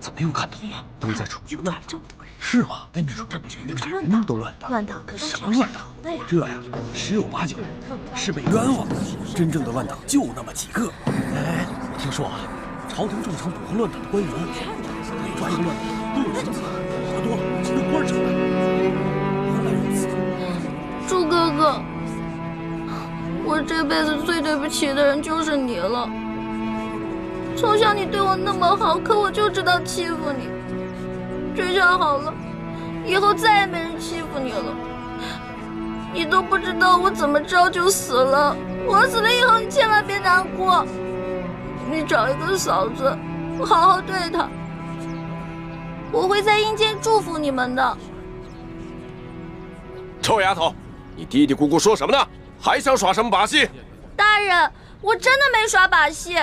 怎么又看懂了？都在处决呢？是吗？哎，你说这什么都乱打，乱打什么乱打？这呀，十有八九是被冤枉的。真正的乱党就那么几个。哎，我听说啊，朝廷重惩捕和乱党的官员，每抓一个乱党都有刑责，抓多了有官惩的。原来如此。朱哥哥，我这辈子最对不起的人就是你了。从小你对我那么好，可我就知道欺负你。这下好了，以后再也没人欺负你了。你都不知道我怎么着就死了，我死了以后你千万别难过。你找一个嫂子，好好对她，我会在阴间祝福你们的。臭丫头，你嘀嘀咕咕说什么呢？还想耍什么把戏？大人，我真的没耍把戏，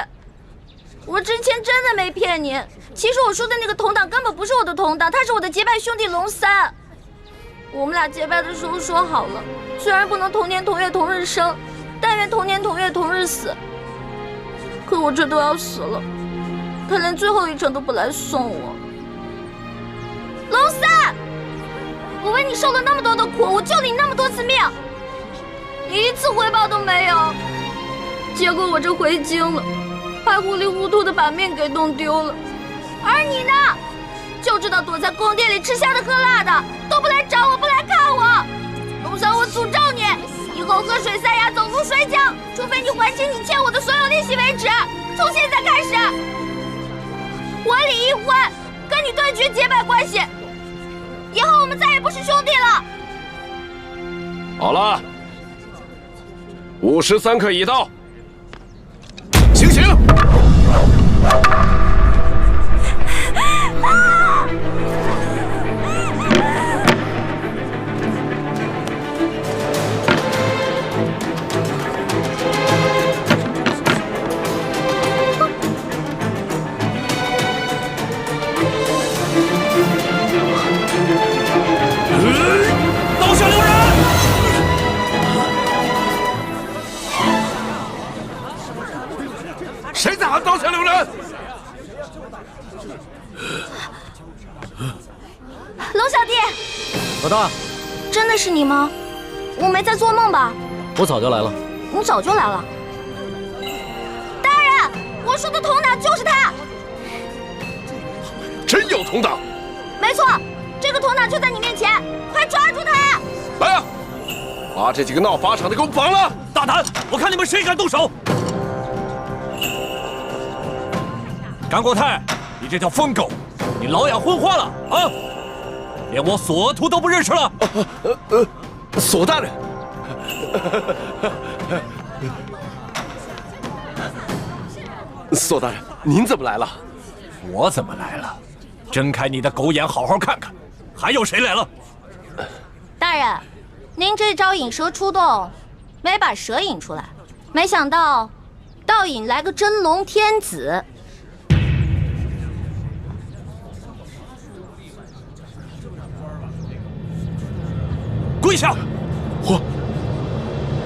我之前真的没骗您。其实我说的那个同党根本不是我的同党，他是我的结拜兄弟龙三。我们俩结拜的时候说好了，虽然不能同年同月同日生，但愿同年同月同日死。可我这都要死了，他连最后一程都不来送我。龙三，我为你受了那么多的苦，我救了你那么多次命，你一次回报都没有。结果我这回京了，还糊里糊涂的把命给弄丢了。而你呢，就知道躲在宫殿里吃香的喝辣的，都不来找我，不来看我。龙三，我诅咒你，以后喝水塞牙，走路摔跤，除非你还清你欠我的所有利息为止。从现在开始，我李一欢跟你断绝结拜关系，以后我们再也不是兄弟了。好了，53刻已到，行刑！刀下留人！谁在喊刀下留人？龙小弟，老大，真的是你吗？我没在做梦吧？我早就来了。你早就来了。大人，我说的同党就是他。真有同党？没错，这个同党就在你面前，快抓住他！来啊，把这几个闹法场的给我绑了！大胆！我看你们谁敢动手！甘国泰，你这条疯狗，你老养昏花了啊！连我索额图都不认识了。索大人，索大人，您怎么来了？我怎么来了？睁开你的狗眼，好好看看，还有谁来了？大人，您这招引蛇出洞，没把蛇引出来，没想到倒引来个真龙天子。跪下！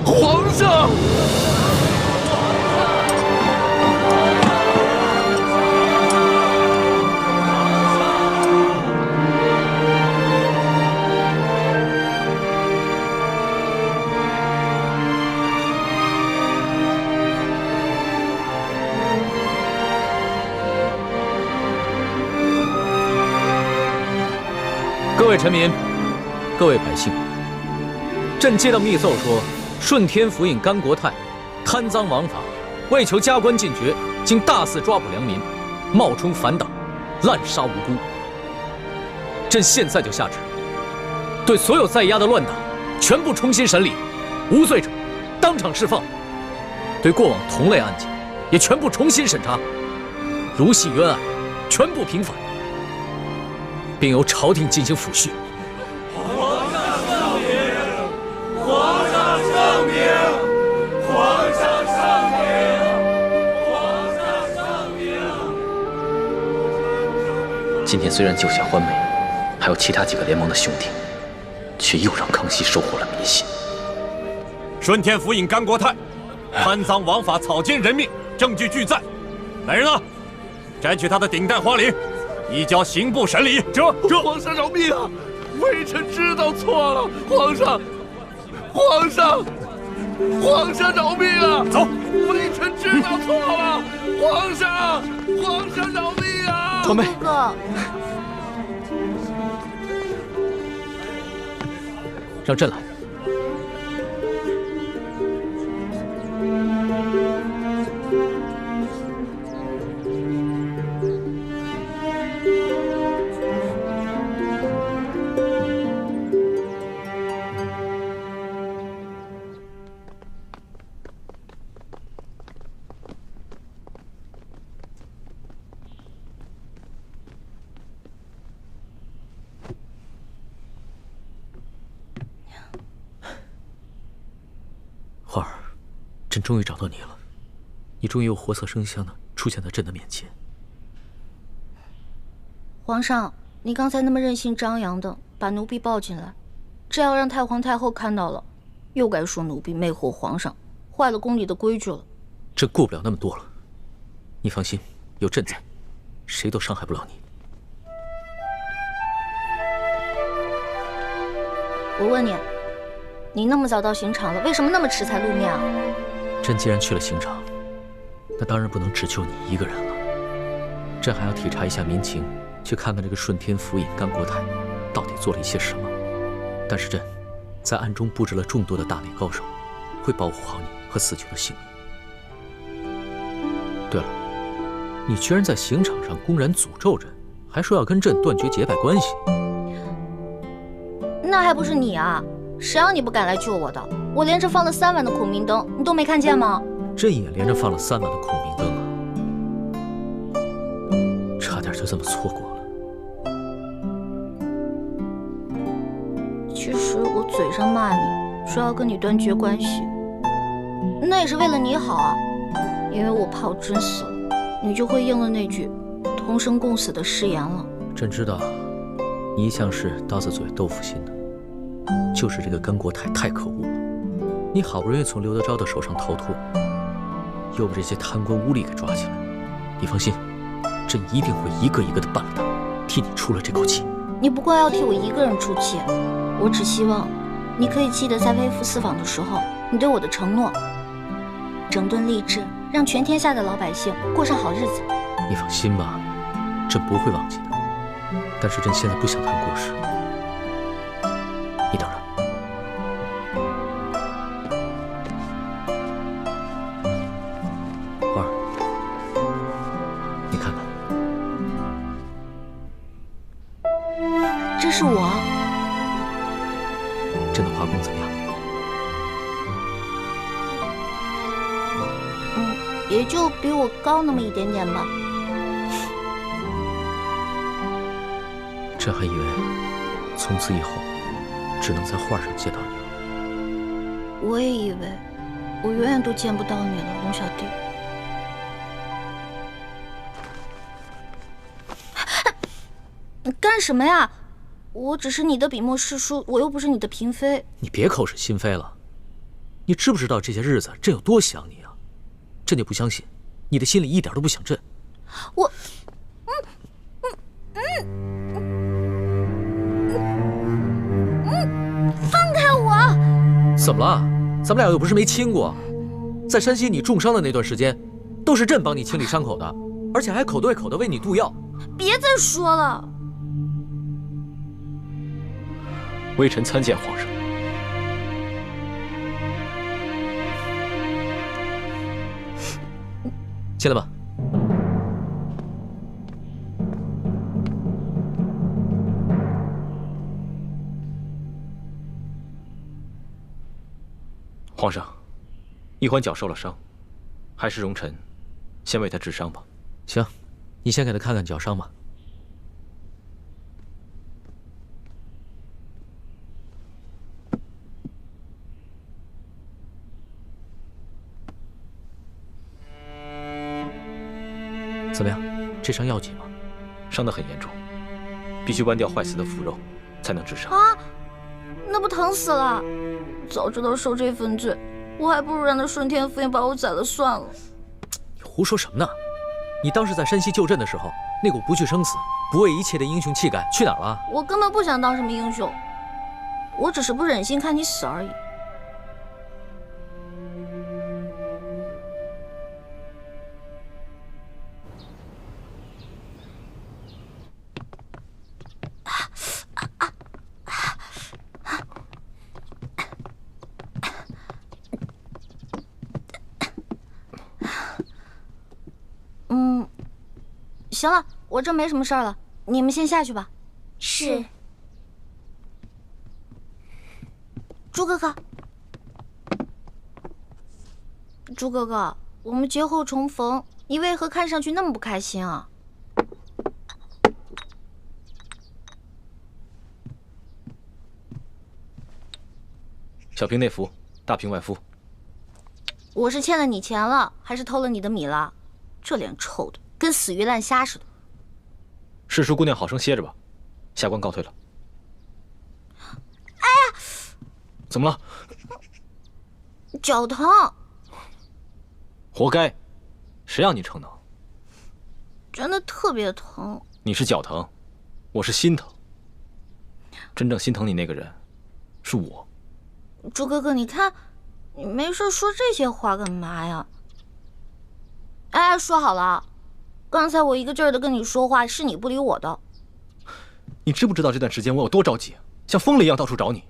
皇上！各位臣民，各位百姓，朕接到密奏说，顺天府尹甘国泰贪赃枉法，为求加官进爵，竟大肆抓捕良民，冒充反党，滥杀无辜。朕现在就下旨，对所有在押的乱党全部重新审理，无罪者当场释放；对过往同类案件也全部重新审查，如系冤案，全部平反，并由朝廷进行抚恤。皇上圣明！皇上圣明！皇上圣明！皇上圣明！今天虽然救下欢梅，还有其他几个联盟的兄弟，却又让康熙收获了民心。顺天府尹甘国泰贪赃枉法，草菅人命，证据俱在。来人啊，摘去他的顶戴花翎，移交刑部审理。这皇上饶命啊！微臣知道错了，皇上饶命啊！走，微臣知道错了，皇上饶命啊！传妹，哥，让朕来。花儿，朕终于找到你了，你终于又活色生香的出现在朕的面前。皇上，你刚才那么任性张扬的把奴婢抱进来，这要让太皇太后看到了，又该说奴婢魅惑皇上，坏了宫里的规矩了。朕顾不了那么多了，你放心，有朕在，谁都伤害不了你。我问你，你那么早到刑场了，为什么那么迟才露面啊？朕既然去了刑场，那当然不能只救你一个人了。朕还要体察一下民情，去看看这个顺天府尹甘国泰到底做了一些什么。但是朕在暗中布置了众多的大内高手，会保护好你和死囚的性命。对了，你居然在刑场上公然诅咒朕，还说要跟朕断绝结拜关系。那还不是你啊！谁让你不敢来救我的？我连着放了3晚的孔明灯，你都没看见吗？朕也连着放了3晚的孔明灯啊，差点就这么错过了。其实我嘴上骂你，说要跟你断绝关系，那也是为了你好啊。因为我怕我真死了，你就会应了那句同生共死的誓言了。朕知道，你一向是刀子嘴豆腐心的。就是这个甘国泰太可恶了，你好不容易从刘德昭的手上逃脱，又被这些贪官污吏给抓起来。你放心，朕一定会一个一个的办了他，替你出了这口气。你不光要替我一个人出气，我只希望你可以记得在微服私访的时候你对我的承诺，整顿吏治，让全天下的老百姓过上好日子。你放心吧，朕不会忘记的。但是朕现在不想谈国事，你等着。花儿，你看看，这是我。朕的画工怎么样？也就比我高那么一点点吧。朕还以为从此以后只能在画上见到你了。我也以为我永远都见不到你了，龙小弟。你干什么呀？我只是你的笔墨诗书，我又不是你的嫔妃。你别口是心非了。你知不知道这些日子朕有多想你啊？朕就不相信你的心里一点都不想朕。我，放开我！怎么了？咱们俩又不是没亲过。在山西你重伤的那段时间，都是朕帮你清理伤口的，而且还口对口的为你渡药。别再说了。微臣参见皇上。进来吧。皇上，一环脚受了伤，还是容臣先为他治伤吧。行，你先给他看看脚伤吧。怎么样？这伤要紧吗？伤得很严重，必须剜掉坏死的腐肉，才能治伤。啊，那不疼死了！早知道受这份罪，我还不如让那顺天府尹把我宰了算了。你胡说什么呢？你当时在山西救朕的时候，那股不惧生死，不畏一切的英雄气概去哪儿了？我根本不想当什么英雄，我只是不忍心看你死而已。行了，我这没什么事儿了，你们先下去吧。是。朱哥哥，朱哥哥，我们节后重逢，你为何看上去那么不开心啊？小瓶内服，大瓶外敷。我是欠了你钱了，还是偷了你的米了？这脸臭的跟死鱼烂虾似的。世叔姑娘好生歇着吧，下官告退了。哎呀，怎么了？脚疼。活该，谁让你逞能？真的特别疼。你是脚疼，我是心疼。真正心疼你那个人，是我。朱哥哥，你看，你没事说这些话干嘛呀？哎，说好了，刚才我一个劲儿的跟你说话，是你不理我的。你知不知道这段时间我有多着急，像疯了一样到处找你？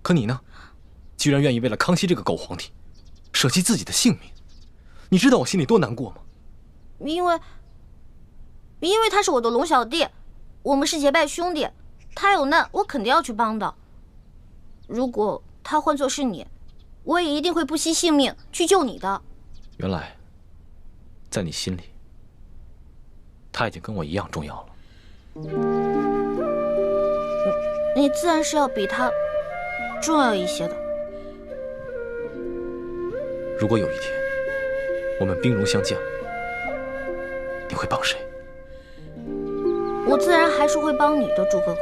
可你呢，居然愿意为了康熙这个狗皇帝，舍弃自己的性命。你知道我心里多难过吗？因为他是我的龙小弟，我们是结拜兄弟，他有难我肯定要去帮的。如果他换作是你，我也一定会不惜性命去救你的。原来，在你心里，他已经跟我一样重要了。你自然是要比他重要一些的。如果有一天我们兵戎相见，你会帮谁？我自然还是会帮你的，朱哥哥。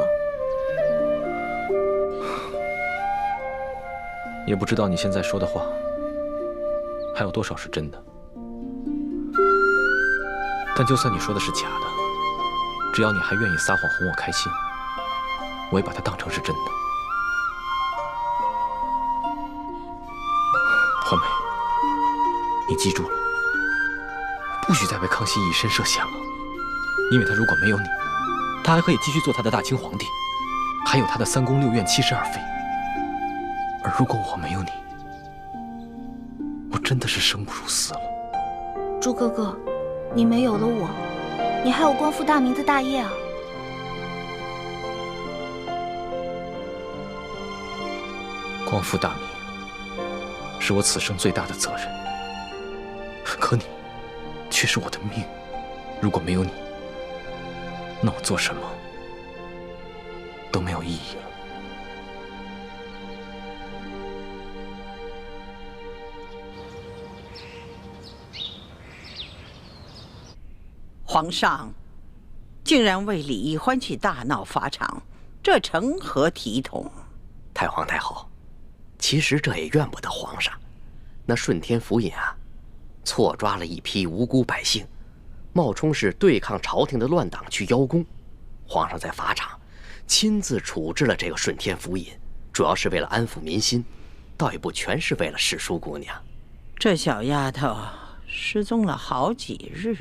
也不知道你现在说的话还有多少是真的。但就算你说的是假的，只要你还愿意撒谎哄我开心，我也把它当成是真的。欢梅，你记住了，不许再为康熙以身涉险了。因为他如果没有你，他还可以继续做他的大清皇帝，还有他的3宫6院72妃。而如果我没有你，我真的是生不如死了。朱哥哥，你没有了我，你还有光复大明的大业啊！光复大明是我此生最大的责任，可你却是我的命。如果没有你，那我做什么都没有意义了。皇上竟然为李义欢去大闹法场，这成何体统？太皇太后，其实这也怨不得皇上。那顺天府尹啊，错抓了一批无辜百姓，冒充是对抗朝廷的乱党去邀功。皇上在法场亲自处置了这个顺天府尹，主要是为了安抚民心，倒也不全是为了世淑姑娘。这小丫头失踪了好几日，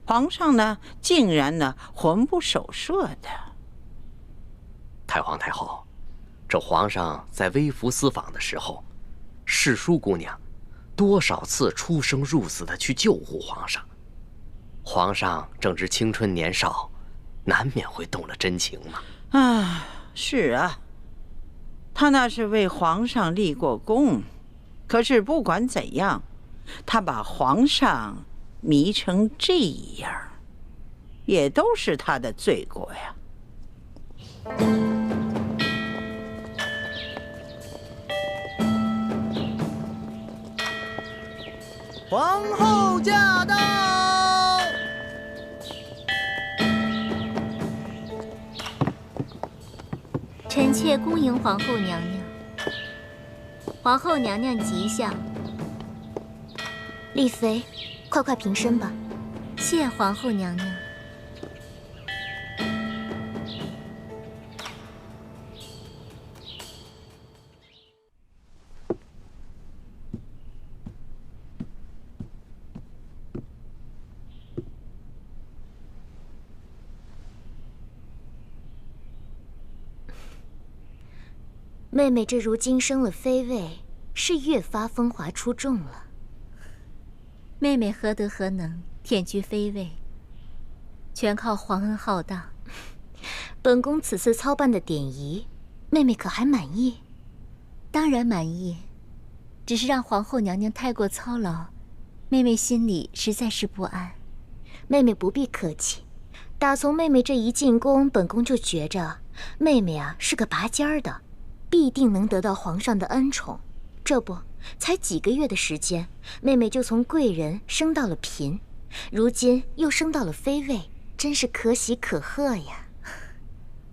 皇上呢，竟然呢魂不守舍的。太皇太后，这皇上在微服私访的时候，世淑姑娘多少次出生入死的去救护皇上。皇上正值青春年少，难免会动了真情嘛。啊，是啊，他那是为皇上立过功，可是不管怎样，他把皇上迷成这样，也都是他的罪过呀。皇后驾到！臣妾恭迎皇后娘娘。皇后娘娘吉祥。丽妃，快平身吧。谢皇后娘娘。妹妹这如今升了妃位，是越发风华出众了。妹妹何德何能忝居妃位，全靠皇恩浩荡。本宫此次操办的典仪，妹妹可还满意？当然满意，只是让皇后娘娘太过操劳，妹妹心里实在是不安。妹妹不必客气，打从妹妹这一进宫，本宫就觉着妹妹啊是个拔尖儿的，必定能得到皇上的恩宠。这不，才几个月的时间，妹妹就从贵人升到了嫔，如今又升到了妃位，真是可喜可贺呀。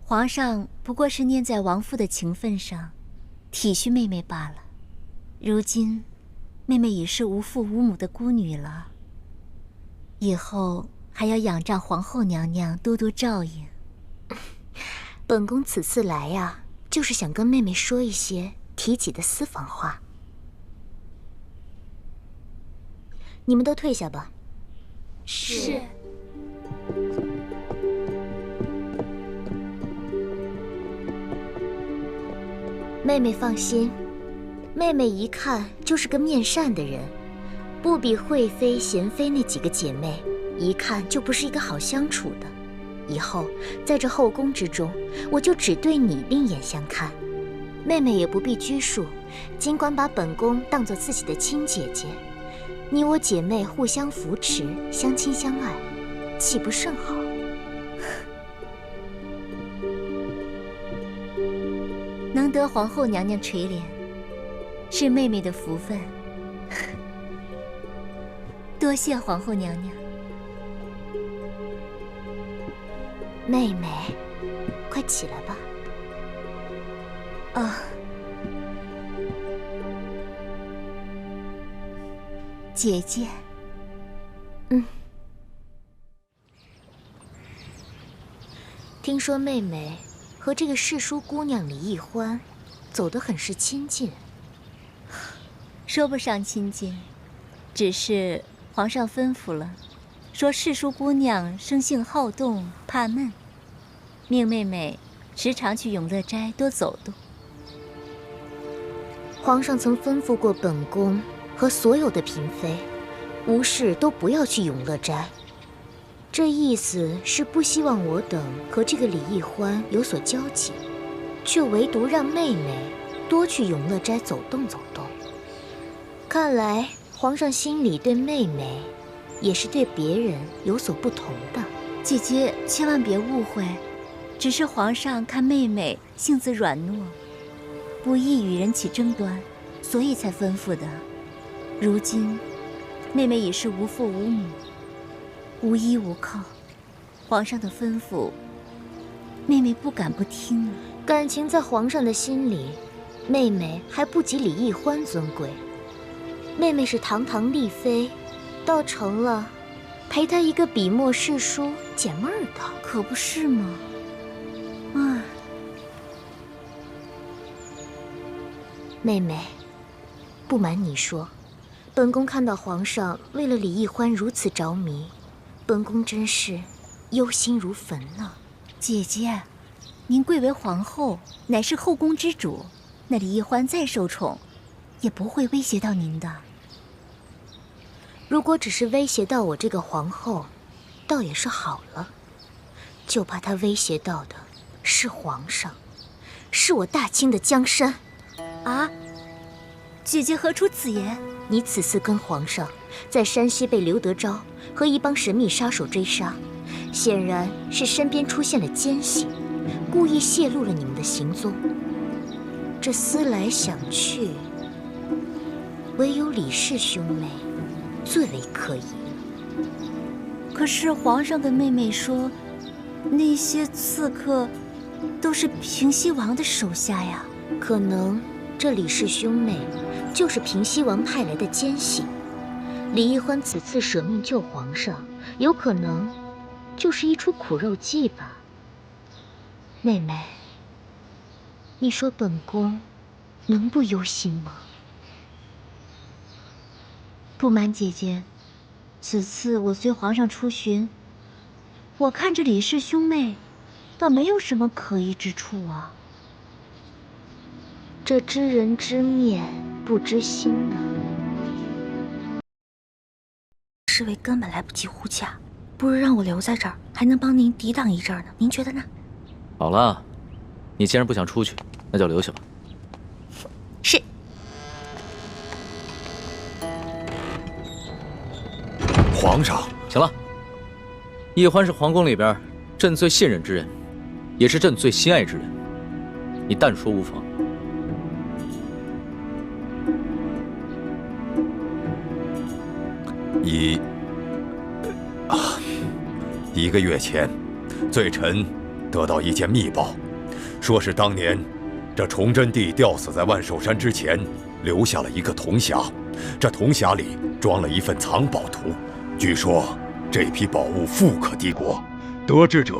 皇上不过是念在王父的情分上，体恤妹妹罢了。如今，妹妹已是无父无母的孤女了，以后还要仰仗皇后娘娘多多照应。本宫此次来呀，就是想跟妹妹说一些提起的私房话。你们都退下吧。是。妹妹放心，妹妹一看就是个面善的人，不比惠妃、娴妃那几个姐妹，一看就不是一个好相处的。以后在这后宫之中，我就只对你另眼相看。妹妹也不必拘束，尽管把本宫当作自己的亲姐姐，你我姐妹互相扶持，相亲相爱，岂不甚好？能得皇后娘娘垂怜，是妹妹的福分。多谢皇后娘娘。妹妹，快起来吧。啊，姐姐。听说妹妹和这个世淑姑娘李易欢走得很是亲近。说不上亲近，只是皇上吩咐了，说世淑姑娘生性好动，怕闷，命妹妹时常去永乐斋多走动。皇上曾吩咐过本宫和所有的嫔妃，无事都不要去永乐斋。这意思是不希望我等和这个李易欢有所交集，却唯独让妹妹多去永乐斋走动走动。看来皇上心里对妹妹，也是对别人有所不同的。姐姐千万别误会，只是皇上看妹妹性子软糯，不易与人起争端，所以才吩咐的。如今，妹妹已是无父无母，无依无靠，皇上的吩咐，妹妹不敢不听啊。感情在皇上的心里，妹妹还不及李易欢尊贵。妹妹是堂堂丽妃，倒成了陪她一个笔墨世书解闷儿的，可不是吗？唉，妹妹，不瞒你说，本宫看到皇上为了李易欢如此着迷，本宫真是忧心如焚呢。姐姐，您贵为皇后，乃是后宫之主，那李易欢再受宠，也不会威胁到您的。如果只是威胁到我这个皇后，倒也是好了。就怕他威胁到的是皇上，是我大清的江山。啊！姐姐何出此言？你此次跟皇上在山西被刘德昭和一帮神秘杀手追杀，显然是身边出现了奸细，故意泄露了你们的行踪。这思来想去，唯有李氏兄妹最为可疑了。可是皇上跟妹妹说，那些刺客都是平西王的手下呀。可能这李氏兄妹就是平西王派来的奸细。李易欢此次舍命救皇上，有可能就是一出苦肉计吧。妹妹，你说本宫能不忧心吗？不瞒姐姐，此次我随皇上出巡，我看着李氏兄妹，倒没有什么可疑之处啊。这知人知面不知心呢。侍卫根本来不及护驾，不如让我留在这儿，还能帮您抵挡一阵呢。您觉得呢？好了，你既然不想出去，那就留下吧。是。皇上，行了。奕欢是皇宫里边朕最信任之人，也是朕最心爱之人，你但说无妨。1个月前，罪臣得到一件密报，说是当年这崇祯帝吊死在万寿山之前，留下了一个铜匣，这铜匣里装了一份藏宝图，据说这批宝物富可敌国，得知者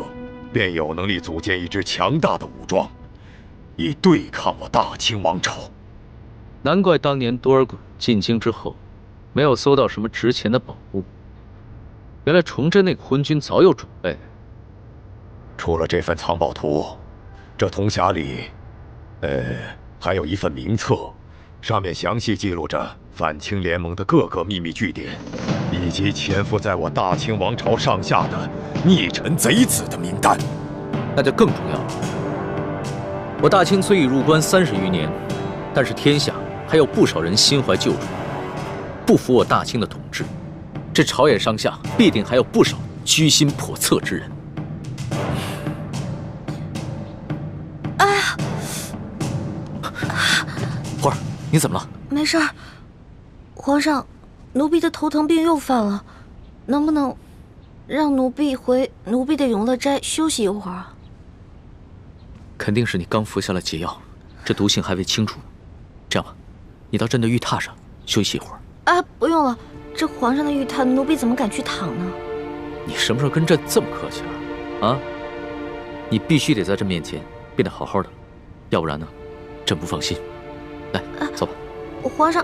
便有能力组建一支强大的武装，以对抗我大清王朝。难怪当年多尔衮进京之后，没有搜到什么值钱的宝物。原来崇祯那个昏君早有准备。除了这份藏宝图，这铜匣里，还有一份名册，上面详细记录着反清联盟的各个秘密据点，以及潜伏在我大清王朝上下的逆臣贼子的名单。那就更重要了。我大清虽已入关30余年，但是天下还有不少人心怀旧主，不服我大清的统治。这朝野上下必定还有不少居心叵测之人。哎呀，花儿，你怎么了？没事儿。皇上，奴婢的头疼病又犯了，能不能让奴婢回奴婢的永乐斋休息一会儿啊？肯定是你刚服下了解药，这毒性还未清除。这样吧，你到朕的玉榻上休息一会儿。啊，不用了。这皇上的玉榻，奴婢怎么敢去躺呢？你什么时候跟朕这么客气了？啊？你必须得在朕面前变得好好的，要不然呢，朕不放心。来，走吧。皇上，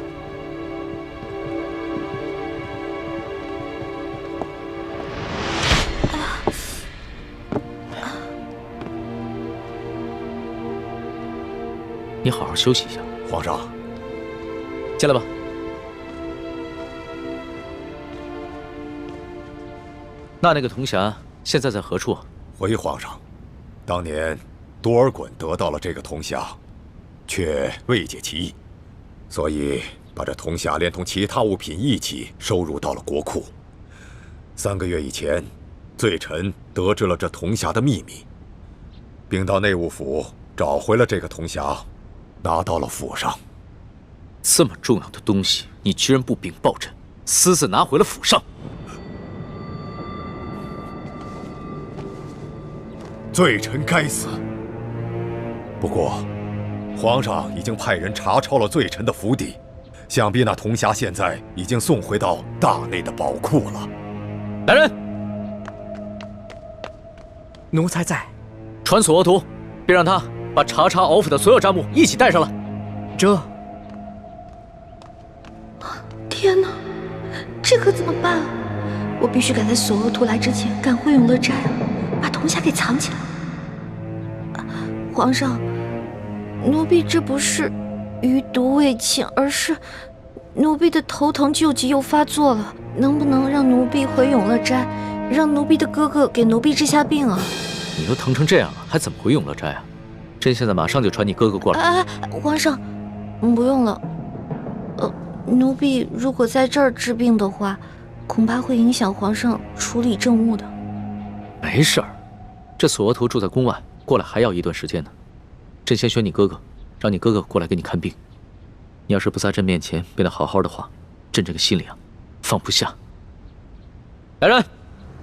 你好好休息一下。皇上，进来吧。那个铜匣现在在何处？回皇上，当年多尔衮得到了这个铜匣，却未解其意，所以把这铜匣连同其他物品一起收入到了国库。3个月以前，罪臣得知了这铜匣的秘密，并到内务府找回了这个铜匣，拿到了府上。这么重要的东西，你居然不禀报朕，私自拿回了府上？罪臣该死。不过，皇上已经派人查抄了罪臣的府邸，想必那铜匣现在已经送回到大内的宝库了。来人，奴才在。传索额图，并让他把查查敖府的所有账目一起带上来。这……天哪，这可怎么办啊？我必须赶在索额图来之前赶回永乐斋，把铜匣给藏起来。皇上，奴婢这不是余毒未罄，而是奴婢的头疼旧疾又发作了。能不能让奴婢回永乐斋，让奴婢的哥哥给奴婢治下病啊？你都疼成这样了，还怎么回永乐斋啊？朕现在马上就传你哥哥过来。皇上，不用了。奴婢如果在这儿治病的话，恐怕会影响皇上处理政务的。没事儿，这索额图住在宫外，过来还要一段时间呢。朕先选你哥哥，让你哥哥过来给你看病。你要是不在朕面前变得好好的话，朕这个心里啊，放不下。来人，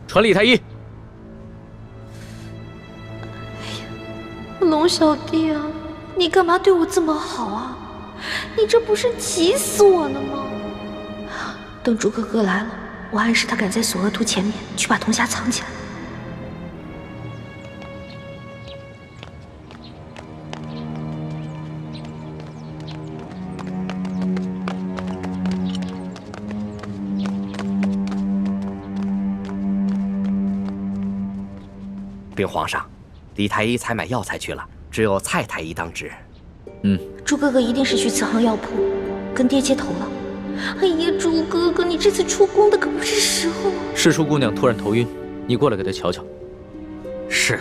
传李太医。龙小弟啊，你干嘛对我这么好啊？你这不是急死我了吗？等朱哥哥来了，我暗示他赶在索额图前面去把铜匣藏起来。禀皇上，李太医采买药材去了，只有蔡太医当值。朱哥哥一定是去慈航药铺跟爹接头了。哎呀，朱哥哥，你这次出宫的可不是时候啊！世淑姑娘突然头晕，你过来给她瞧瞧。是。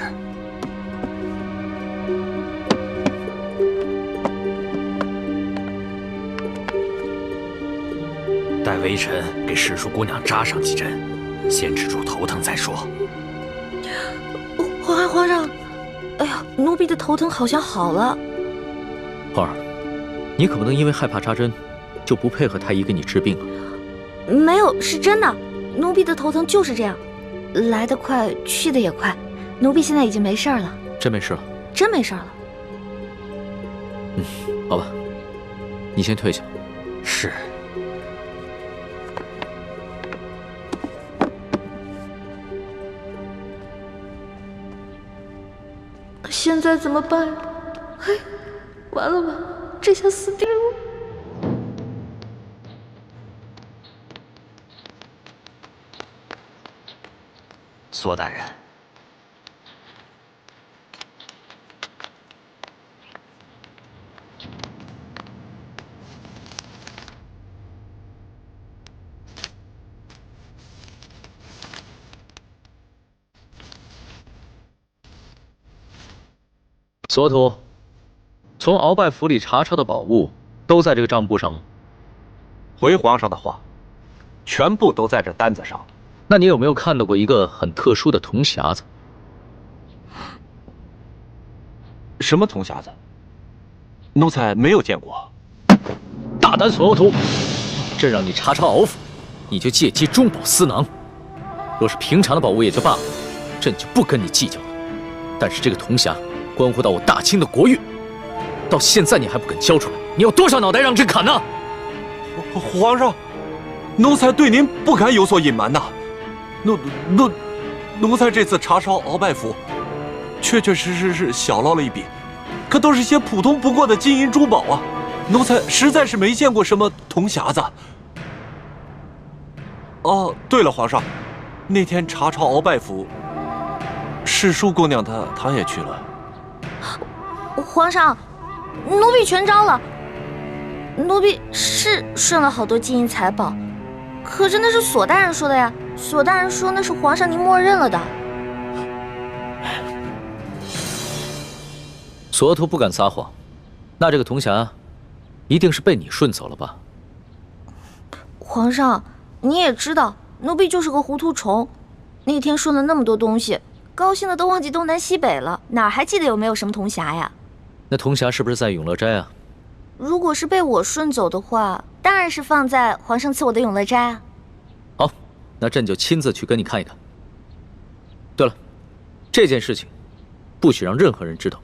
待微臣给世淑姑娘扎上几针，先止住头疼再说。皇上，哎呀，奴婢的头疼好像好了。皇儿，你可不能因为害怕扎针，就不配合太医给你治病啊！没有，是真的，奴婢的头疼就是这样，来得快，去得也快。奴婢现在已经没事了。真没事了？真没事了。好吧，你先退下。是。现在怎么办呀？嘿，完了吧，这下死定了。索大人，索土，从鳌拜府里查抄的宝物都在这个账簿上吗？回皇上的话，全部都在这单子上。那你有没有看到过一个很特殊的铜匣子？什么铜匣子？奴才没有见过。大胆索土！朕让你查抄鳌府，你就借机中饱私囊。若是平常的宝物也就罢了，朕就不跟你计较了。但是这个铜匣关乎到我大清的国运，到现在你还不肯交出来，你有多少脑袋让朕砍呢？皇上，奴才对您不敢有所隐瞒呐。奴才这次查抄鳌拜府，确实是小捞了一笔，可都是些普通不过的金银珠宝啊。奴才实在是没见过什么铜匣子。哦，对了，皇上，那天查抄鳌拜府，世淑姑娘她也去了。皇上，奴婢全招了。奴婢是顺了好多金银财宝，可是那是索大人说的呀。索大人说那是皇上您默认了的。索图不敢撒谎，那这个铜匣一定是被你顺走了吧？皇上，你也知道，奴婢就是个糊涂虫。那天顺了那么多东西，高兴的都忘记东南西北了，哪还记得有没有什么铜匣呀？那铜匣是不是在永乐斋啊？如果是被我顺走的话，当然是放在皇上赐我的永乐斋啊。好，那朕就亲自去跟你看一看。对了，这件事情不许让任何人知道，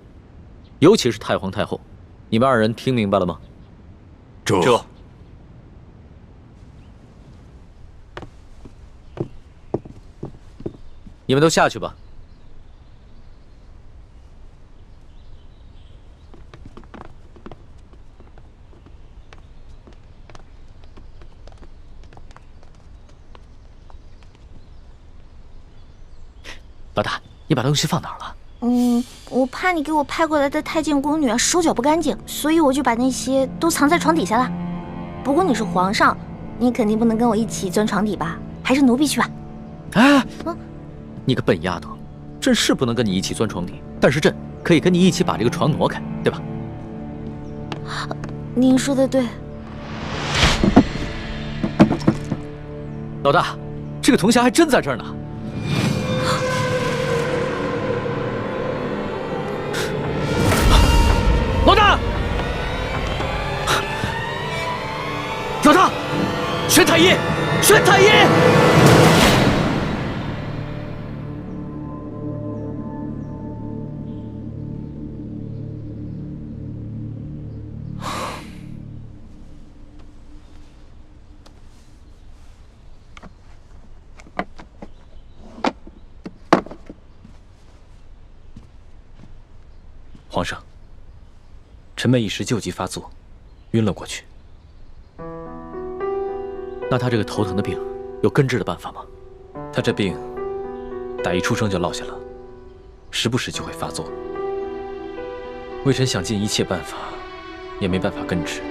尤其是太皇太后。你们二人听明白了吗？这。你们都下去吧。老大，你把东西放哪儿了？我怕你给我派过来的太监宫女手脚不干净，所以我就把那些都藏在床底下了。不过你是皇上，你肯定不能跟我一起钻床底吧？还是奴婢去吧。哎，你个笨丫头，朕是不能跟你一起钻床底，但是朕可以跟你一起把这个床挪开，对吧？您说的对。老大，这个铜匣还真在这儿呢。老大，老大，宣太医，宣太医！皇上，臣妹一时旧疾发作，晕了过去。那他这个头疼的病有根治的办法吗？他这病打一出生就落下了，时不时就会发作。微臣想尽一切办法也没办法根治。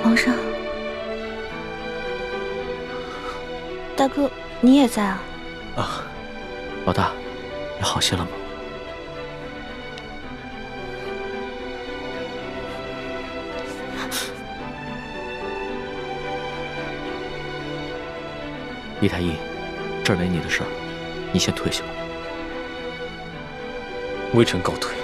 皇上，大哥，你也在啊？啊，老大，你好些了吗？李太医，这儿没你的事儿，你先退下吧。微臣告退。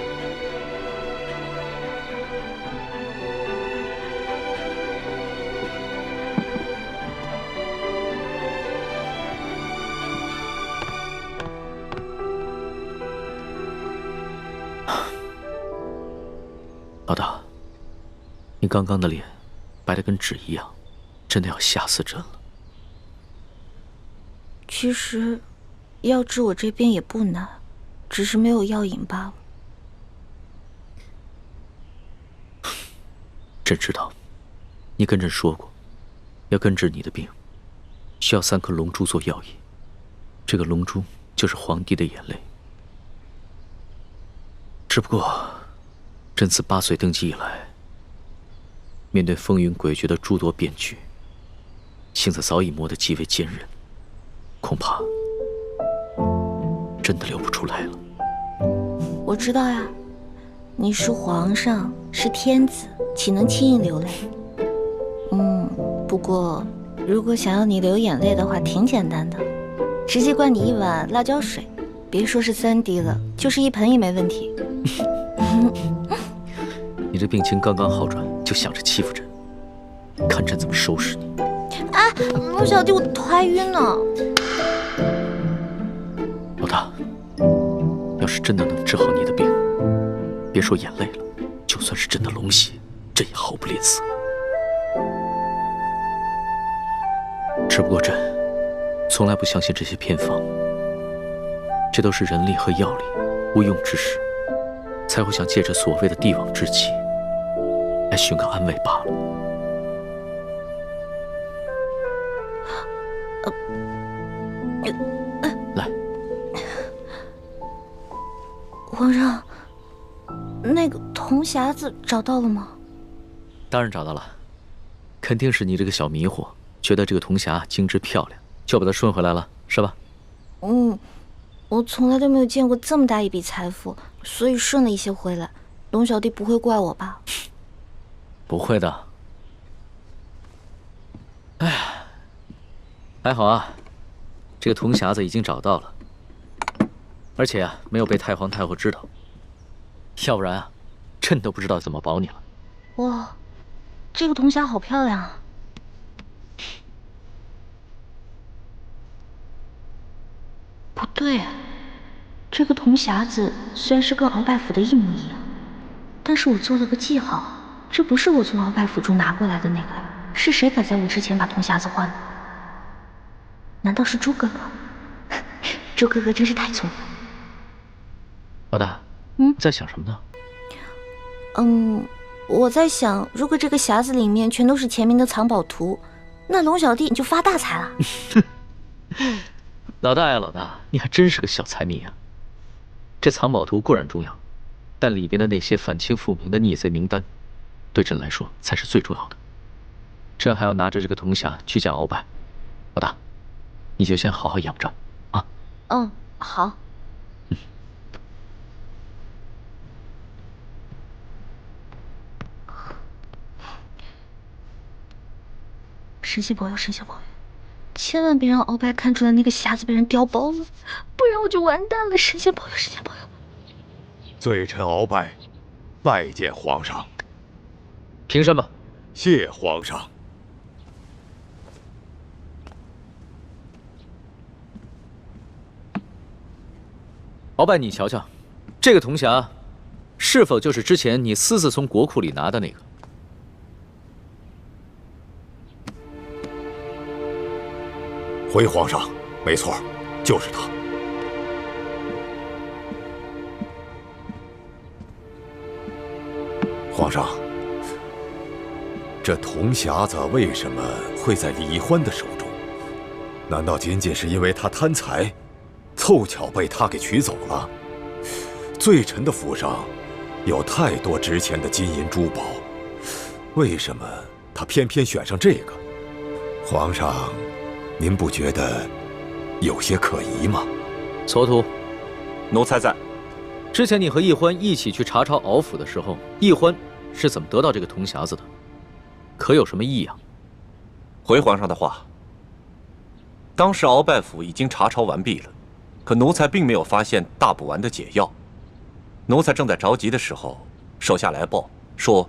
老大，你刚刚的脸白得跟纸一样，真的要吓死朕了。其实，要治我这边也不难，只是没有药引罢了。朕知道，你跟朕说过，要根治你的病，需要3颗龙珠做药引。这个龙珠就是皇帝的眼泪。只不过，朕自8岁登基以来，面对风云诡谲的诸多变局，性子早已磨得极为坚韧，恐怕真的流不出来了。我知道呀，你是皇上，是天子，岂能轻易流泪？不过如果想要你流眼泪的话，挺简单的，直接灌你1碗辣椒水，别说是3滴了，就是1盆也没问题。你这病情刚刚好转，就想着欺负朕，看朕怎么收拾你！哎，陆小弟，我头还晕呢。老大，要是真的能治好你的病，别说眼泪了，就算是朕的龙血，朕也毫不吝啬。只不过朕从来不相信这些偏方，这都是人力和药力无用之时，才会想借着所谓的帝王之气来寻个安慰罢了。来，皇上，那个铜匣子找到了吗？当然找到了，肯定是你这个小迷糊，觉得这个铜匣精致漂亮，就把它顺回来了，是吧？我从来都没有见过这么大一笔财富，所以顺了一些回来。龙小弟不会怪我吧？不会的。哎呀，还好啊，这个铜匣子已经找到了，而且啊，没有被太皇太后知道，要不然啊，朕都不知道怎么保你了。哇，这个铜匣好漂亮啊！不对，这个铜匣子虽然是跟鳌拜府的一模一样，但是我做了个记号，这不是我从鳌拜府中拿过来的那个，是谁敢在我之前把铜匣子换了？难道是朱哥哥？朱哥哥真是太聪明了。老大，在想什么呢？我在想，如果这个匣子里面全都是前明的藏宝图，那龙小弟你就发大财了。老大呀，老大，你还真是个小财迷啊！这藏宝图固然重要，但里边的那些反清复明的逆贼名单，对朕来说才是最重要的。朕还要拿着这个铜匣去见鳌拜。老大，你就先好好养着啊。好。神仙保佑，神仙保佑！千万别让鳌拜看出来那个匣子被人调包了，不然我就完蛋了！神仙保佑，神仙保佑！罪臣鳌拜，拜见皇上。凭什么？谢皇上。鳌拜，你瞧瞧，这个铜匣，是否就是之前你私自从国库里拿的那个？回皇上，没错，就是他。皇上，这铜匣子为什么会在李欢的手中？难道仅仅是因为他贪财，凑巧被他给取走了？罪臣的府上有太多值钱的金银珠宝，为什么他偏偏选上这个？皇上，您不觉得有些可疑吗？蹉跎，奴才在。之前你和奕欢一起去查抄敖府的时候，奕欢是怎么得到这个铜匣子的？可有什么异样？回皇上的话，当时鳌拜府已经查抄完毕了，可奴才并没有发现大补丸的解药。奴才正在着急的时候，手下来报说，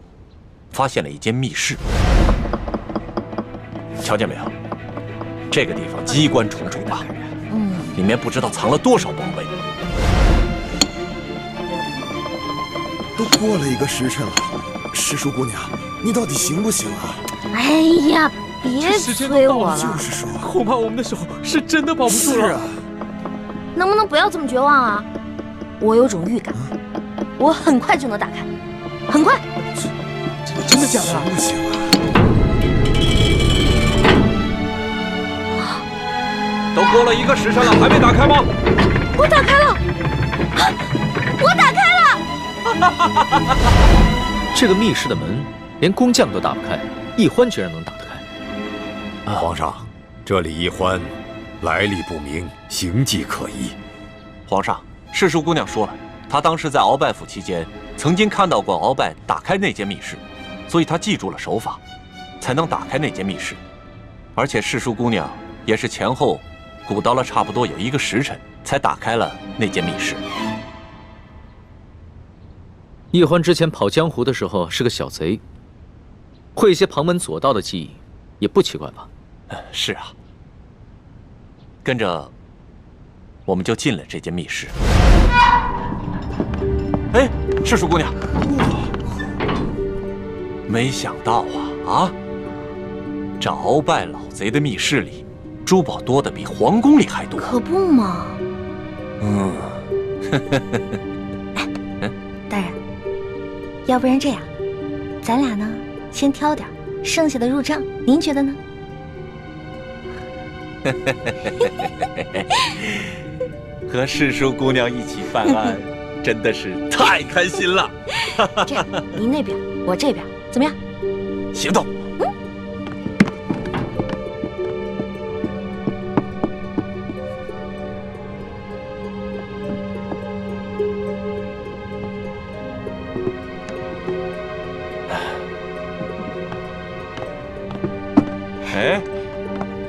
发现了一间密室。瞧见没有？这个地方机关重重吧？里面不知道藏了多少宝贝。都过了1个时辰了，师叔姑娘，你到底行不行啊？哎呀，别催我了。就是说，恐怕我们的手是真的保不住了。是啊，能不能不要这么绝望啊？我有种预感，我很快就能打开，很快。真的假的？行不行啊？都过了1个时辰了，还没打开吗？我打开了，我打开了。这个密室的门连工匠都打不开，奕欢居然能打得开。皇上，这李奕欢来历不明，行迹可疑。皇上，世叔姑娘说了，她当时在鳌拜府期间，曾经看到过鳌拜打开那间密室，所以她记住了手法，才能打开那间密室。而且世叔姑娘也是前后鼓捣了差不多有1个时辰，才打开了那间密室。奕欢之前跑江湖的时候是个小贼，会一些旁门左道的技艺，也不奇怪吧？是啊。跟着，我们就进了这间密室。哎，世叔姑娘，没想到啊，这鳌拜老贼的密室里，珠宝多的比皇宫里还多。可不嘛。大人，要不然这样，咱俩呢先挑点，剩下的入账，您觉得呢？和世叔姑娘一起犯案，真的是太开心了。这样，您那边，我这边，怎么样？行动。哎，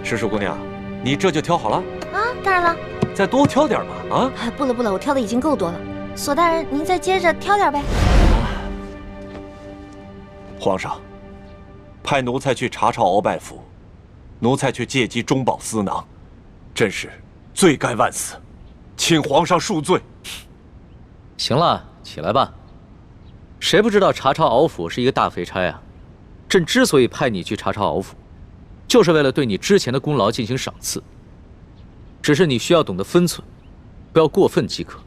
世叔姑娘，你这就挑好了？啊，当然了。再多挑点嘛，啊！哎，不了不了，我挑的已经够多了。索大人，您再接着挑点呗。皇上，派奴才去查抄鳌拜府，奴才却借机中饱私囊，真是罪该万死，请皇上恕罪。行了，起来吧。谁不知道查抄鳌府是一个大肥差啊？朕之所以派你去查抄鳌府，就是为了对你之前的功劳进行赏赐。只是你需要懂得分寸，不要过分即可。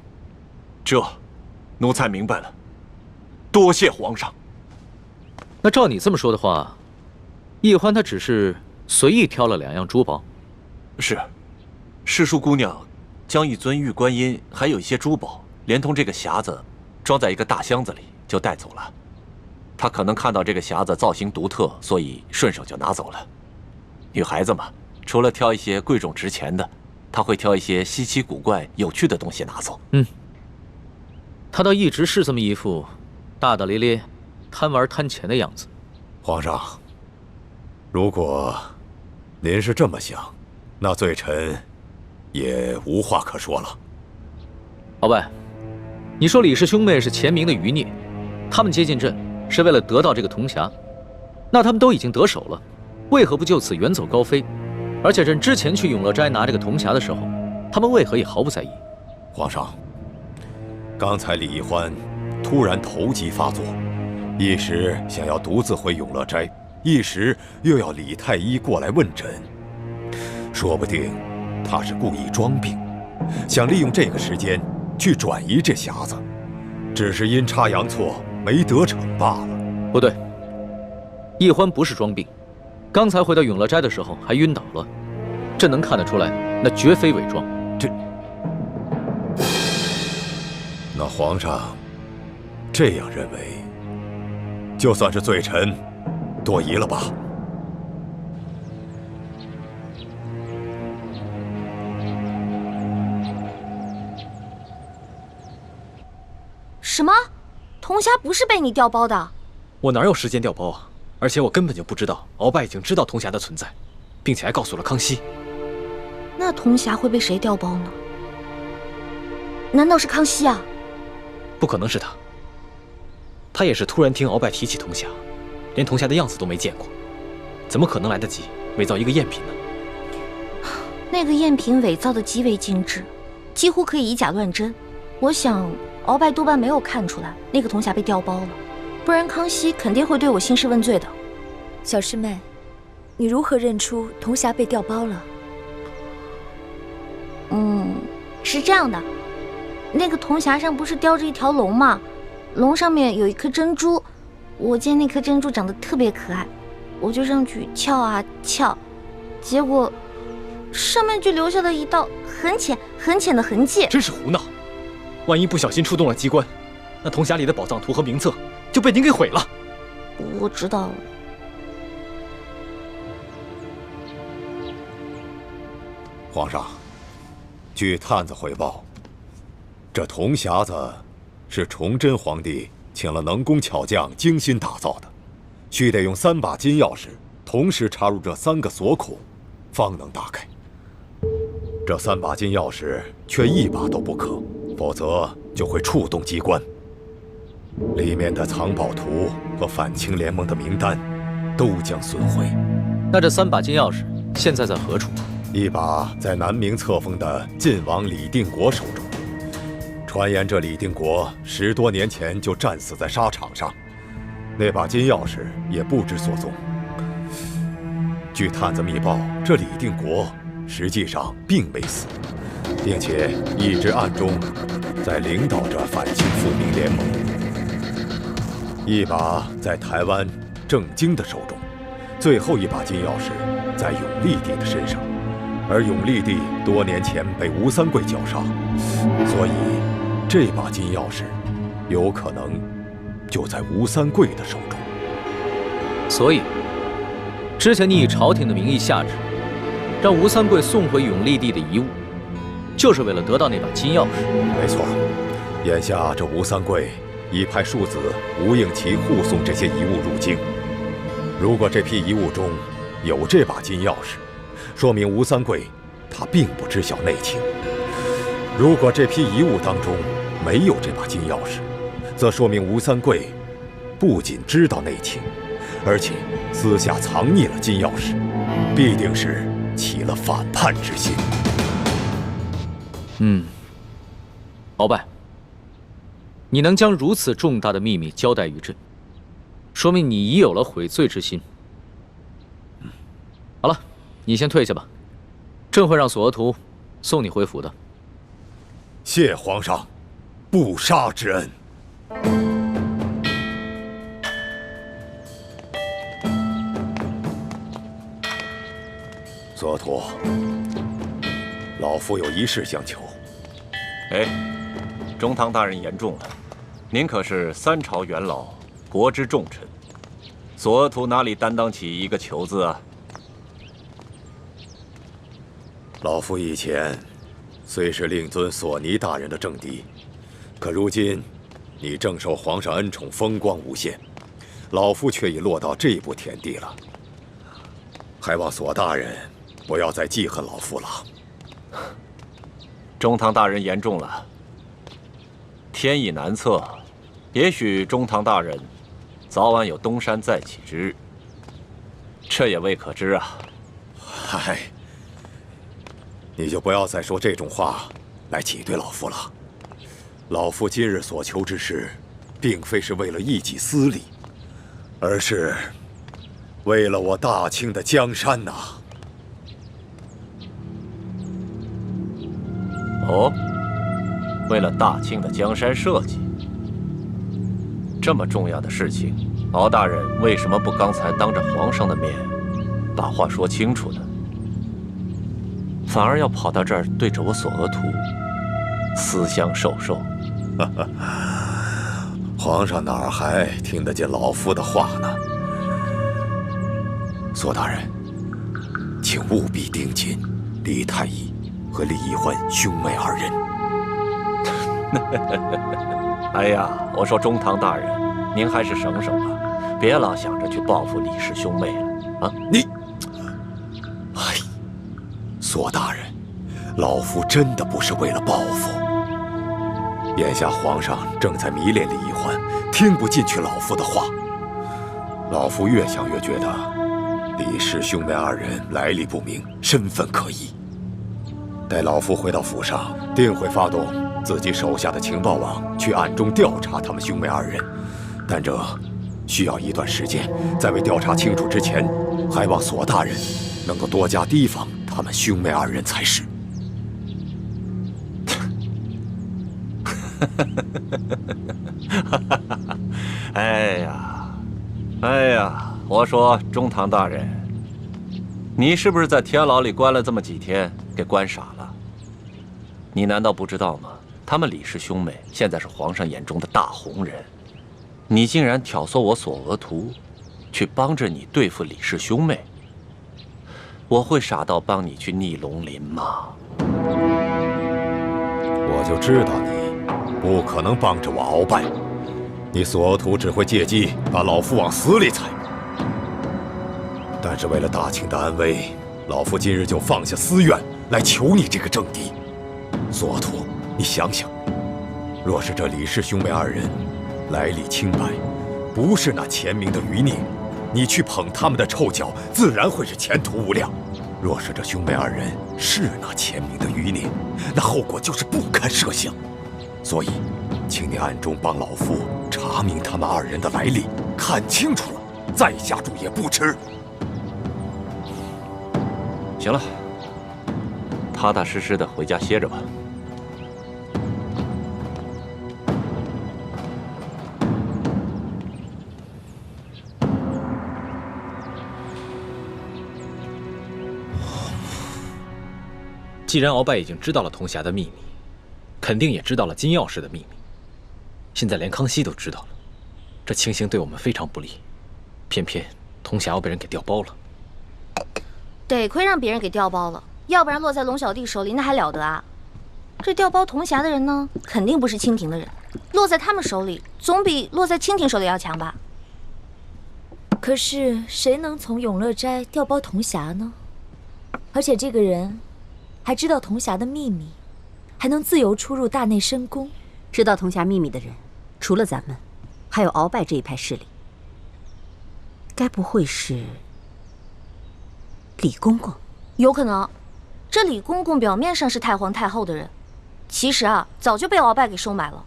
这，奴才明白了，多谢皇上。那照你这么说的话，奕欢他只是随意挑了2样珠宝。是，世叔姑娘将一尊玉观音还有一些珠宝，连同这个匣子，装在一个大箱子里就带走了。她可能看到这个匣子造型独特，所以顺手就拿走了。女孩子嘛，除了挑一些贵重值钱的，她会挑一些稀奇古怪、有趣的东西拿走。她倒一直是这么一副大大咧咧、贪玩贪钱的样子。皇上，如果您是这么想，那罪臣也无话可说了。鳌拜，你说李氏兄妹是前明的余孽，他们接近朕是为了得到这个铜匣，那他们都已经得手了，为何不就此远走高飞？而且朕之前去永乐斋拿这个铜匣的时候，他们为何也毫不在意？皇上，刚才李奕欢突然投机发作，一时想要独自回永乐斋，一时又要李太医过来问诊。说不定他是故意装病，想利用这个时间去转移这匣子，只是阴差阳错没得逞罢了。不对，易欢不是装病，刚才回到永乐斋的时候还晕倒了，这能看得出来，那绝非伪装。那皇上这样认为，就算是罪臣多疑了吧？什么？铜匣不是被你调包的？我哪有时间调包啊？而且我根本就不知道鳌拜已经知道铜匣的存在，并且还告诉了康熙。那铜匣会被谁调包呢？难道是康熙啊？不可能是他，他也是突然听鳌拜提起铜匣，连铜匣的样子都没见过，怎么可能来得及伪造一个赝品呢？那个赝品伪造的极为精致，几乎可以以假乱真。我想鳌拜多半没有看出来那个铜匣被调包了，不然康熙肯定会对我兴师问罪的。小师妹，你如何认出铜匣被调包了？是这样的，那个铜匣上不是雕着一条龙吗？龙上面有一颗珍珠，我见那颗珍珠长得特别可爱，我就上去撬啊撬，结果上面就留下了一道很浅很浅的痕迹。真是胡闹！万一不小心触动了机关，那铜匣里的宝藏图和名册就被您给毁了。我知道了。皇上，据探子汇报，这铜匣子是崇祯皇帝请了能工巧匠精心打造的，须得用3把金钥匙同时插入这3个锁孔，方能打开。这3把金钥匙却1把都不可，否则就会触动机关。里面的藏宝图和反清联盟的名单都将损毁。那这3把金钥匙现在在何处？一把在南明册封的晋王李定国手中。传言这李定国10多年前就战死在沙场上，那把金钥匙也不知所踪。据探子密报，这李定国实际上并没死，并且一直暗中在领导着反清复明联盟。一把在台湾郑经的手中，最后一把金钥匙在永历帝的身上，而永历帝多年前被吴三桂绞杀，所以这把金钥匙有可能就在吴三桂的手中。所以，之前你以朝廷的名义下旨，让吴三桂送回永历帝的遗物，就是为了得到那把金钥匙。没错，眼下这吴三桂已派庶子吴应奇护送这些遗物入京。如果这批遗物中有这把金钥匙，说明吴三桂他并不知晓内情；如果这批遗物当中没有这把金钥匙，则说明吴三桂不仅知道内情，而且私下藏匿了金钥匙，必定是起了反叛之心。鳌拜，你能将如此重大的秘密交代于朕，说明你已有了悔罪之心。好了，你先退下吧，朕会让索额图送你回府的。谢皇上不杀之恩。索额图，老夫有一事相求。中堂大人言重了，您可是3朝元老，国之重臣，索额图哪里担当起一个求字啊？老夫以前虽是令尊索尼大人的政敌，可如今你正受皇上恩宠，风光无限，老夫却已落到这步田地了，还望索大人不要再记恨老夫了。中堂大人言重了，天意难测，也许中堂大人早晚有东山再起之日，这也未可知啊。嗨，你就不要再说这种话来挤兑老夫了。老夫今日所求之事，并非是为了一己私利，而是为了我大清的江山呐。哦，为了大清的江山社稷，这么重要的事情，敖大人为什么不刚才当着皇上的面把话说清楚呢？反而要跑到这儿对着我索额图私相授受？皇上哪儿还听得见老夫的话呢？索大人，请务必盯紧李太医和李易欢兄妹二人。哎呀，我说中堂大人，您还是省省吧，别老想着去报复李氏兄妹了啊！你，哎，索大人，老夫真的不是为了报复。眼下皇上正在迷恋李易欢，听不进去老夫的话。老夫越想越觉得李氏兄妹二人来历不明，身份可疑。待老夫回到府上，定会发动自己手下的情报网去暗中调查他们兄妹二人，但这需要一段时间。在未调查清楚之前，还望索大人能够多加提防他们兄妹二人才是。哎呀，我说中堂大人，你是不是在天牢里关了这么几天，给关傻了？你难道不知道吗？他们李氏兄妹现在是皇上眼中的大红人，你竟然挑唆我索额图，去帮着你对付李氏兄妹，我会傻到帮你去逆龙鳞吗？我就知道你不可能帮着我鳌拜，你索额图只会借机把老夫往死里踩。但是为了大清的安危，老夫今日就放下私怨来求你这个政敌。索额图，你想想，若是这李氏兄妹二人来历清白，不是那前明的余孽，你去捧他们的臭脚，自然会是前途无量。若是这兄妹二人是那前明的余孽，那后果就是不堪设想。所以，请你暗中帮老夫查明他们二人的来历，看清楚了再下注也不迟。行了，踏踏实实的回家歇着吧。既然鳌拜已经知道了铜匣的秘密，肯定也知道了金钥匙的秘密。现在连康熙都知道了，这情形对我们非常不利。偏偏铜匣要被人给调包了。得亏让别人给调包了，要不然落在龙小弟手里那还了得啊！这调包铜匣的人呢，肯定不是清廷的人，落在他们手里总比落在清廷手里要强吧？可是谁能从永乐斋调包铜匣呢？而且这个人还知道铜匣的秘密，还能自由出入大内深宫。知道铜匣秘密的人，除了咱们，还有鳌拜这一派势力。该不会是李公公？有可能。这李公公表面上是太皇太后的人，其实啊，早就被鳌拜给收买了。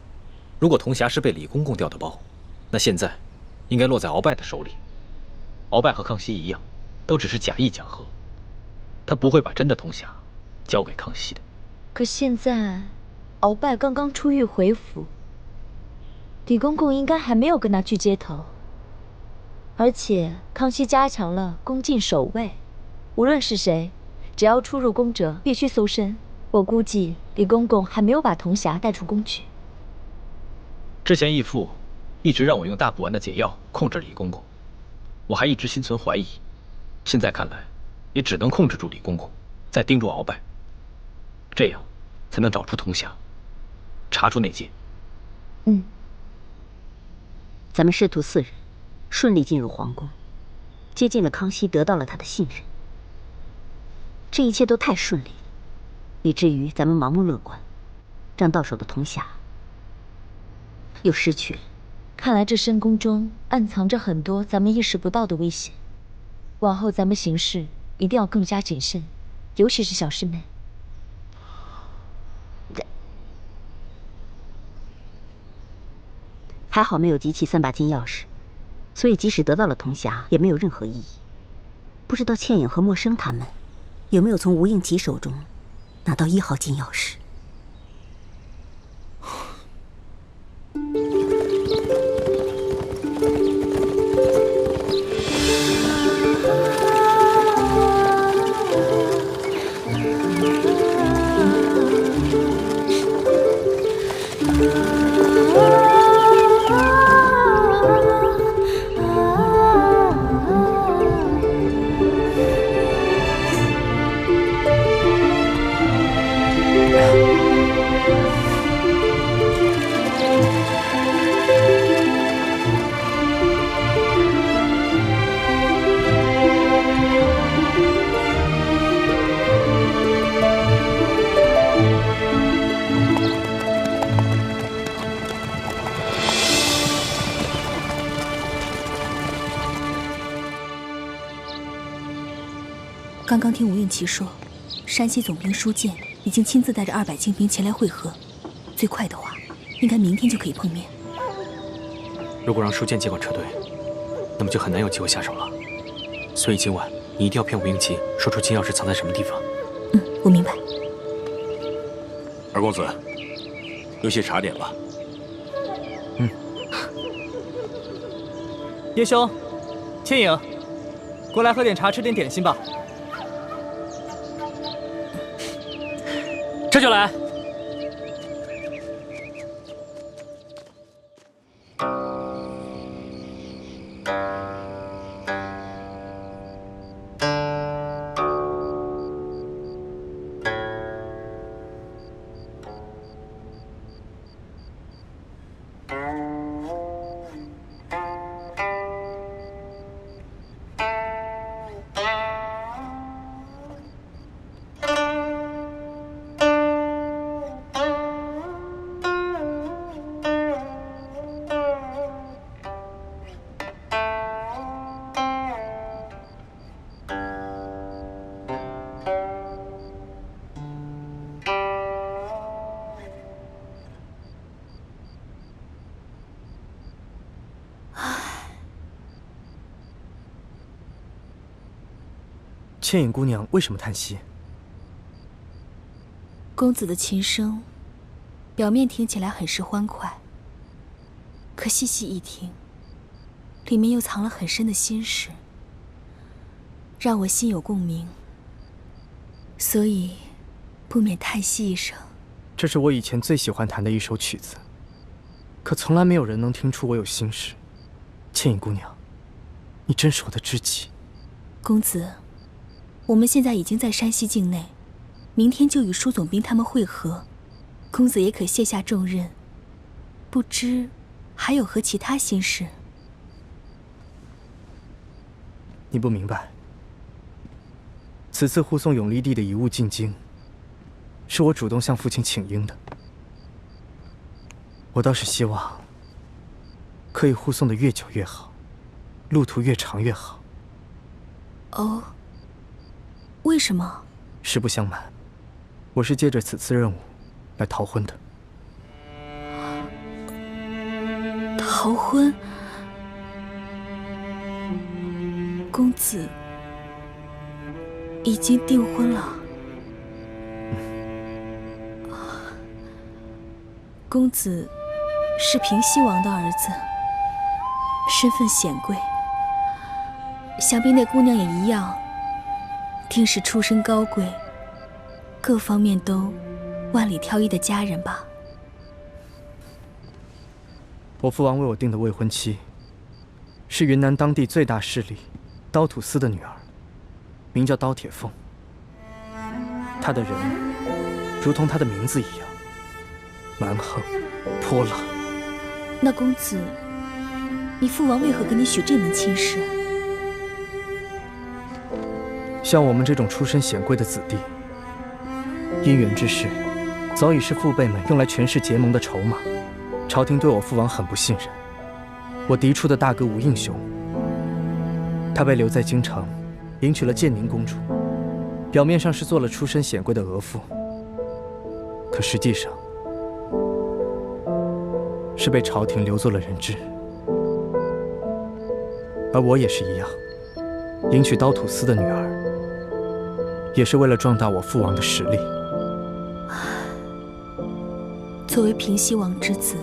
如果铜匣是被李公公调的包，那现在应该落在鳌拜的手里。鳌拜和康熙一样，都只是假意讲和，他不会把真的铜匣交给康熙的。可现在，鳌拜刚刚出狱回府，李公公应该还没有跟他去接头。而且康熙加强了宫禁守卫，无论是谁，只要出入宫者必须搜身。我估计李公公还没有把铜匣带出宫去。之前义父一直让我用大补丸的解药控制李公公，我还一直心存怀疑。现在看来，也只能控制住李公公，再盯住鳌拜，这样才能找出铜匣，查出内奸。咱们师徒4人顺利进入皇宫，接近了康熙，得到了他的信任。这一切都太顺利了，以至于咱们盲目乐观，让到手的铜匣又失去了。看来这深宫中暗藏着很多咱们意识不到的危险，往后咱们行事一定要更加谨慎，尤其是小师妹。还好没有集齐3把金钥匙，所以即使得到了铜匣，也没有任何意义。不知道倩影和默笙他们有没有从吴应奇手中拿到1号金钥匙？刚刚听吴运琪说，山西总兵舒建已经亲自带着200精兵前来会合，最快的话，应该明天就可以碰面。如果让舒建接管车队，那么就很难有机会下手了。所以今晚你一定要骗吴应琪，说出金钥匙藏在什么地方。我明白。二公子，有些茶点吧。叶兄，倩影，过来喝点茶，吃点点心吧。这就来。倩影姑娘为什么叹息？公子的琴声，表面听起来很是欢快，可细细一听，里面又藏了很深的心事，让我心有共鸣，所以不免叹息一声。这是我以前最喜欢弹的一首曲子，可从来没有人能听出我有心事。倩影姑娘，你真是我的知己。公子，我们现在已经在山西境内，明天就与舒总兵他们会合，公子也可卸下重任。不知还有何其他心事？你不明白，此次护送永历帝的遗物进京，是我主动向父亲请缨的。我倒是希望可以护送的越久越好，路途越长越好。哦，为什么？实不相瞒，我是借着此次任务来逃婚的。逃婚？公子已经订婚了。公子是平西王的儿子，身份显贵，想必那姑娘也一样，定是出身高贵，各方面都万里挑一的佳人吧。我父王为我定的未婚妻，是云南当地最大势力刀土司的女儿，名叫刀铁凤。她的人如同她的名字一样蛮横泼辣。那公子，你父王为何给你许这门亲事？像我们这种出身显贵的子弟，姻缘之事早已是父辈们用来权势结盟的筹码。朝廷对我父王很不信任，我嫡出的大哥吴应兄，他被留在京城，迎娶了建宁公主，表面上是做了出身显贵的额驸，可实际上是被朝廷留作了人质。而我也是一样，迎娶刀土司的女儿，也是为了壮大我父王的实力。作为平西王之子，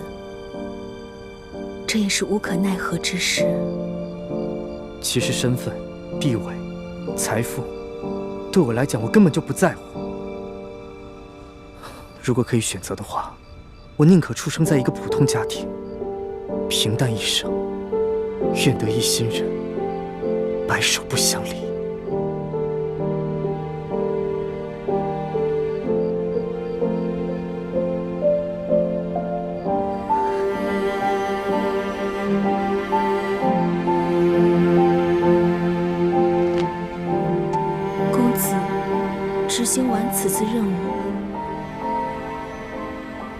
这也是无可奈何之事。其实身份、地位、财富，对我来讲，我根本就不在乎。如果可以选择的话，我宁可出生在一个普通家庭，平淡一生，愿得一心人，白首不相离。执行完此次任务，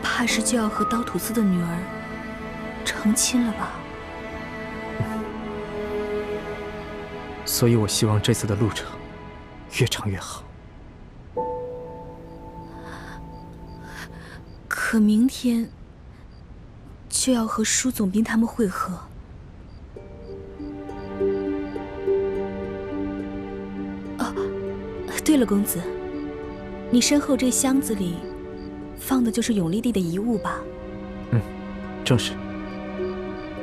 怕是就要和刀土司的女儿成亲了吧？所以我希望这次的路程越长越好。可明天就要和舒总兵他们会合。哦，对了，公子，你身后这箱子里放的就是永历帝的遗物吧？嗯，正是。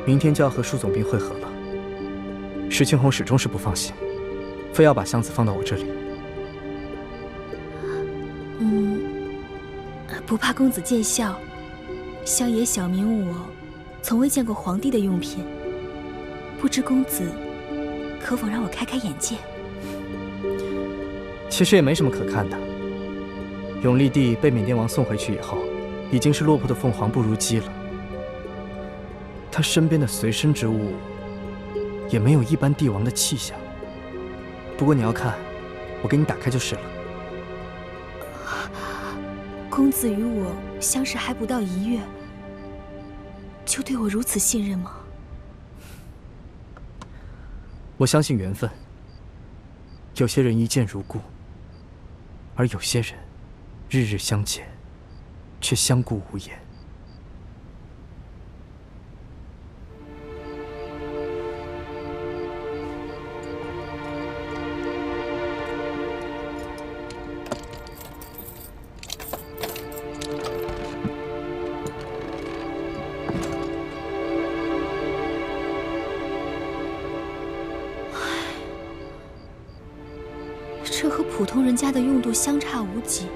明天就要和舒总兵会合了，石青红始终是不放心，非要把箱子放到我这里。不怕公子见笑，乡野小民我从未见过皇帝的用品，不知公子可否让我开开眼界？其实也没什么可看的。永历帝被缅甸王送回去以后，已经是落魄的凤凰不如鸡了。他身边的随身之物，也没有一般帝王的气象。不过你要看，我给你打开就是了。公子与我相识还不到1月，就对我如此信任吗？我相信缘分。有些人一见如故，而有些人日日相见，却相顾无言。这和普通人家的用度相差无几，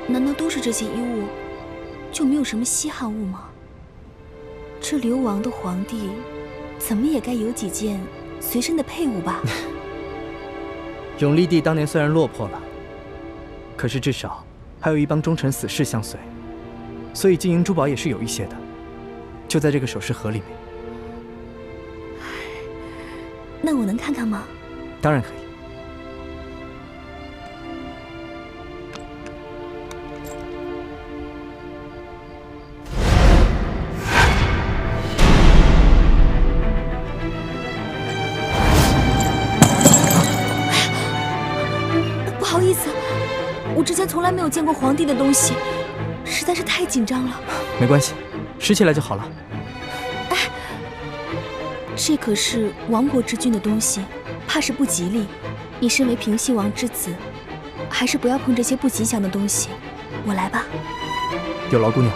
难道都是这些衣物，就没有什么稀罕物吗？这流亡的皇帝，怎么也该有几件随身的配物吧？永历帝当年虽然落魄了，可是至少还有一帮忠臣死士相随，所以金银珠宝也是有一些的，就在这个首饰盒里面。那我能看看吗？当然可以。不好意思，我之前从来没有见过皇帝的东西，实在是太紧张了。没关系，拾起来就好了。哎，这可是亡国之君的东西，怕是不吉利。你身为平西王之子，还是不要碰这些不吉祥的东西。我来吧。有劳姑娘。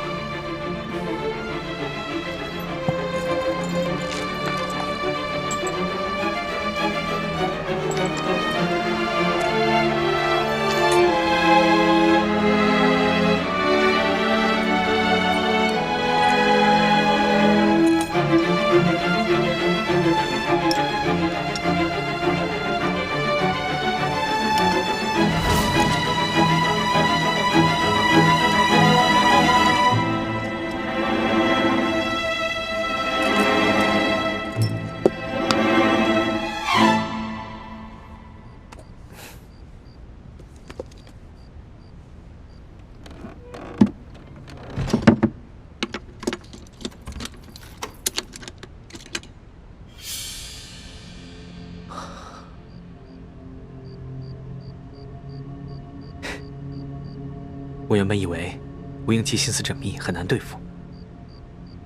我原本以为吴英奇心思缜密，很难对付，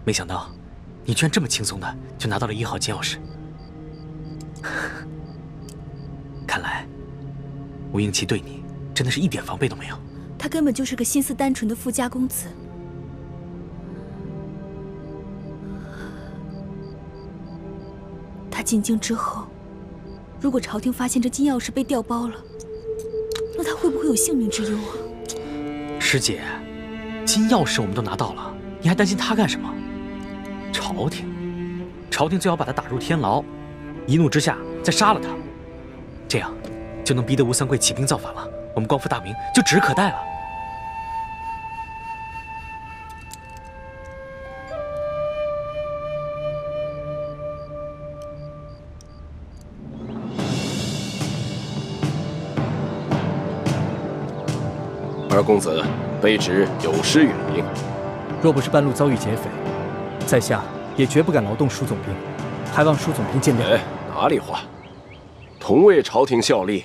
没想到你居然这么轻松的就拿到了1号金钥匙。看来吴英奇对你真的是一点防备都没有。他根本就是个心思单纯的富家公子。他进京之后，如果朝廷发现这金钥匙被调包了，那他会不会有性命之忧啊？师姐，金钥匙我们都拿到了，你还担心他干什么？朝廷最好把他打入天牢，一怒之下再杀了他，这样就能逼得吴三桂起兵造反了，我们光复大明就指日可待了。二公子卑职有失远迎。若不是半路遭遇劫匪，在下也绝不敢劳动舒总兵，还望舒总兵见谅。哪里话，同为朝廷效力，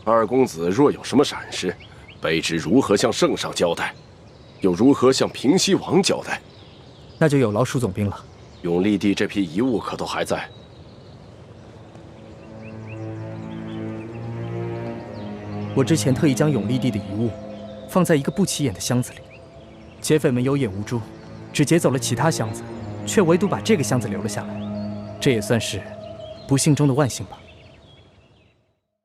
二公子若有什么闪失，卑职如何向圣上交代？又如何向平西王交代？那就有劳舒总兵了。永历帝这批遗物可都还在？我之前特意将永历帝的遗物放在一个不起眼的箱子里，劫匪们有眼无珠，只劫走了其他箱子，却唯独把这个箱子留了下来。这也算是不幸中的万幸吧。